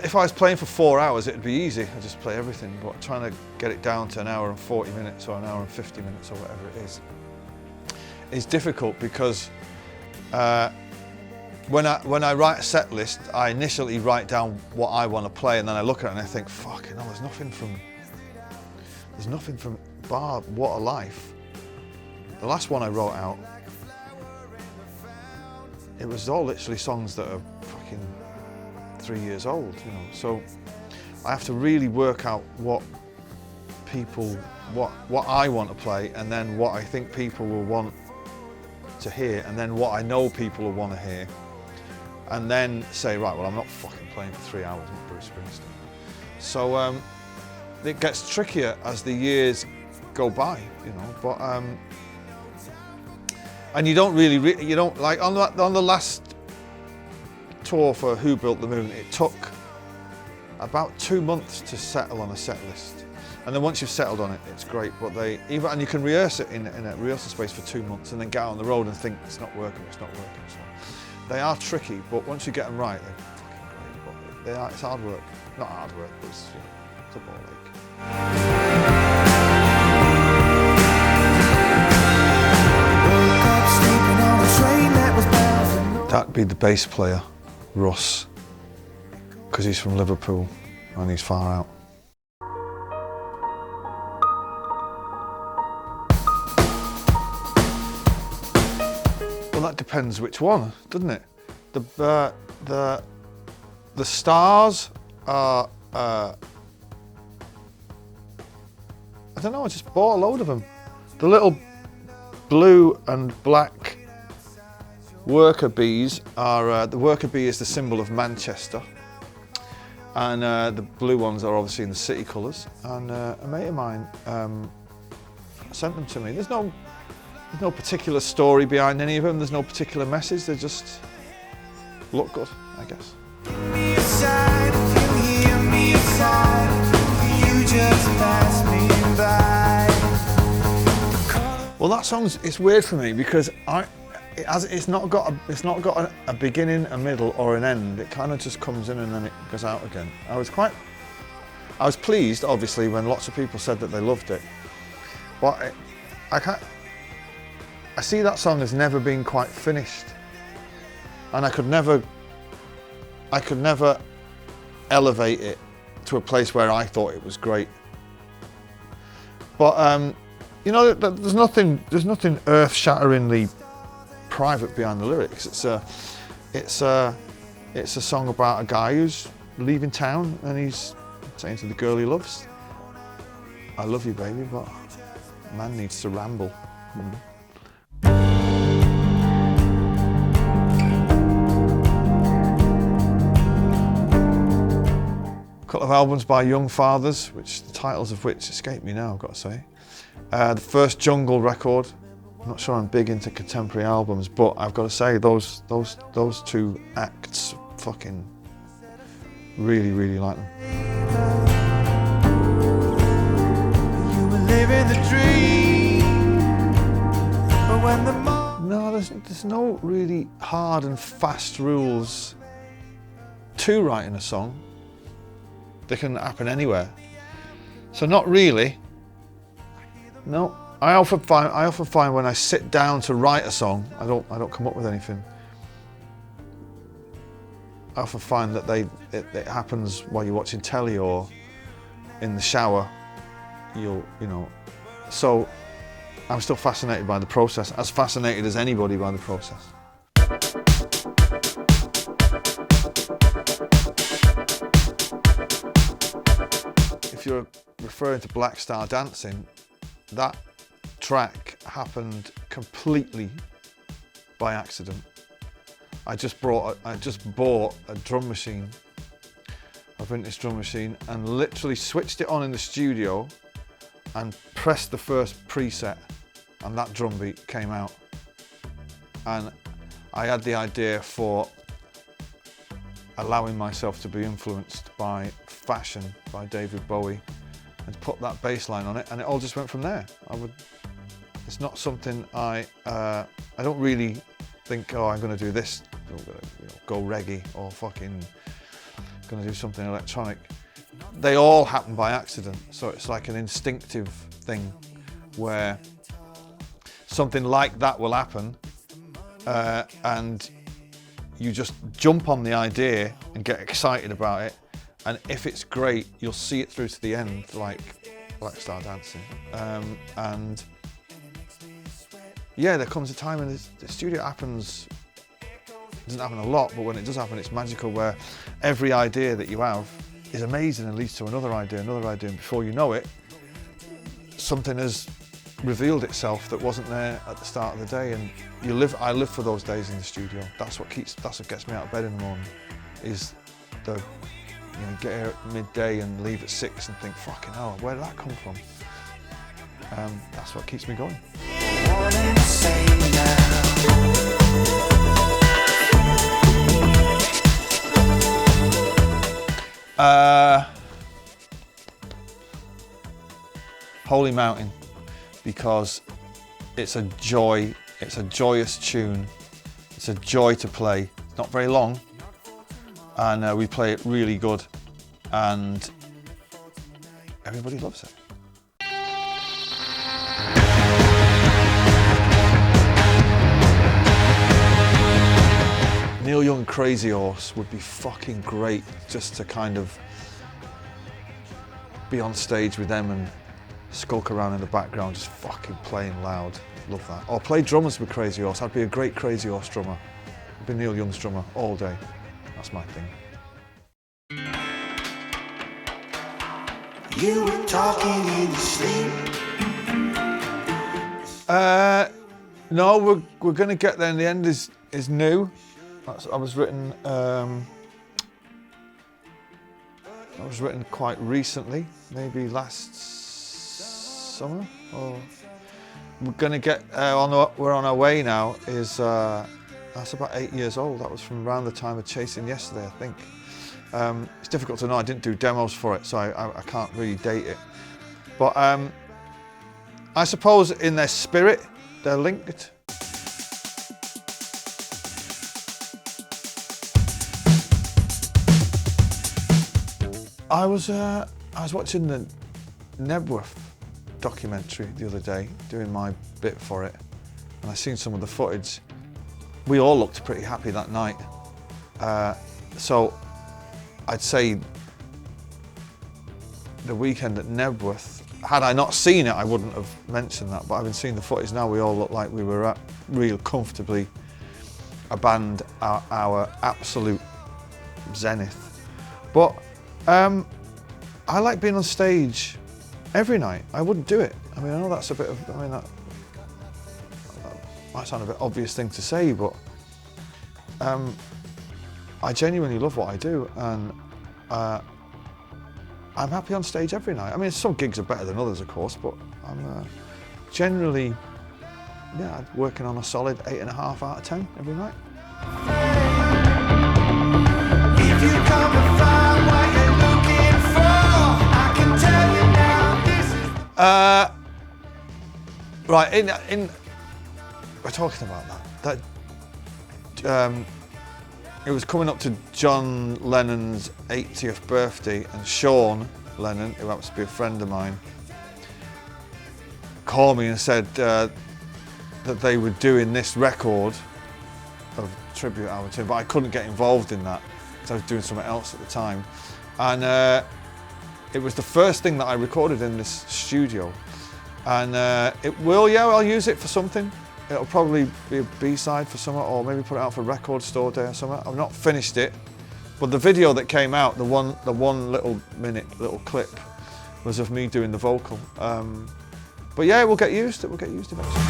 if I was playing for 4 hours, it'd be easy. I'd just play everything. But trying to get it down to an hour and 40 minutes or an hour and 50 minutes or whatever it is difficult because when I write a set list, I initially write down what I want to play, and then I look at it and I think, fucking hell, there's nothing from bar What a Life. The last one I wrote out, it was all literally songs that are fucking 3 years old, you know. So I have to really work out what I want to play, and then what I think people will want to hear, and then what I know people will want to hear, and then say, right, well, I'm not fucking playing for 3 hours with Bruce Springsteen. So it gets trickier as the years go by, you know. But and you don't like on the last tour for Who Built the Moon, it took about 2 months to settle on a set list. And then once you've settled on it, it's great. But and you can rehearse it in a rehearsal space for 2 months and then get out on the road and think it's not working. So they are tricky, but once you get them right, they're fucking great. But it's hard work. Not hard work, but it's a ball ache. That'd be the bass player, Russ, because he's from Liverpool and he's far out. Well, that depends which one, doesn't it? The stars are, I don't know, I just bought a load of them. The little blue and black worker bees are, the worker bee is the symbol of Manchester, and the blue ones are obviously in the city colours, and a mate of mine sent them to me. There's no particular story behind any of them, there's no particular message, they just look good, I guess. Well, that song's, it's weird for me because it's not got a beginning, a middle or an end. It kind of just comes in and then it goes out again. I was pleased, obviously, when lots of people said that they loved it, but I see that song as never being quite finished, and I could never elevate it to a place where I thought it was great. But you know, there's nothing earth-shatteringly private behind the lyrics. It's a song about a guy who's leaving town and he's saying to the girl he loves, "I love you, baby, but a man needs to ramble." A couple of albums by Young Fathers, which the titles of which escape me now, I've got to say. The first Jungle record. I'm not sure I'm big into contemporary albums, but I've got to say those two acts, fucking really, really like them. You were living the dream, but when the no, there's no really hard and fast rules to writing a song. They can happen anywhere. So not really. No. I often find when I sit down to write a song, I don't come up with anything. I often find that it happens while you're watching telly or in the shower. You know, so I'm still fascinated by the process, as fascinated as anybody by the process. If you're referring to Black Star Dancing, that track happened completely by accident. I just bought a drum machine, a vintage drum machine, and literally switched it on in the studio and pressed the first preset, and that drum beat came out. And I had the idea for allowing myself to be influenced by Fashion by David Bowie and put that bass line on it, and it all just went from there. It's not something I don't really think, oh, I'm going to do this, I'm gonna, go reggae or fucking, going to do something electronic. They all happen by accident, so it's like an instinctive thing where something like that will happen, and you just jump on the idea and get excited about it, and if it's great, you'll see it through to the end, like Black Star Dancing. And yeah, there comes a time in the studio happens. It doesn't happen a lot, but when it does happen, it's magical, where every idea that you have is amazing and leads to another idea, and before you know it, something has revealed itself that wasn't there at the start of the day. And I live for those days in the studio. That's what gets me out of bed in the morning, is get here at midday and leave at 6 and think, fucking hell, where did that come from? That's what keeps me going. Holy Mountain, because it's a joy, it's a joyous tune, it's a joy to play. It's not very long, and we play it really good, and everybody loves it. Neil Young Crazy Horse would be fucking great, just to kind of be on stage with them and skulk around in the background just fucking playing loud. Love that. Or play drummers with Crazy Horse. I'd be a great Crazy Horse drummer. I'd be Neil Young's drummer all day. That's my thing. You were talking in your sleep. No, we're gonna get there, and the end is new. I was written quite recently, maybe last summer. Or we're gonna get we're on our way now. That's about 8 years old. That was from around the time of Chasing Yesterday, I think. It's difficult to know. I didn't do demos for it, so I can't really date it. But I suppose in their spirit, they're linked. I was watching the Nebworth documentary the other day, doing my bit for it, and I seen some of the footage. We all looked pretty happy that night. So I'd say the weekend at Nebworth, had I not seen it, I wouldn't have mentioned that, but having seen the footage now, we all look like we were at real comfortably a band at our absolute zenith. But I like being on stage every night. I wouldn't do it. I mean, I know that's a bit of, that might sound a bit obvious thing to say, but I genuinely love what I do, and I'm happy on stage every night. I mean, some gigs are better than others, of course, but I'm generally, working on a solid 8.5 out of 10 every night. If you come and find what you're looking for, I can tell you now this is... Right, we're talking about that. It was coming up to John Lennon's 80th birthday, and Sean Lennon, who happens to be a friend of mine, called me and said that they were doing this record of tribute album to him, but I couldn't get involved in that because I was doing something else at the time. And it was the first thing that I recorded in this studio. And I'll use it for something. It'll probably be a B-side for something, or maybe put it out for Record Store Day or something. I've not finished it, but the video that came out, the one little clip, was of me doing the vocal. But yeah, it will get used. It will get used eventually.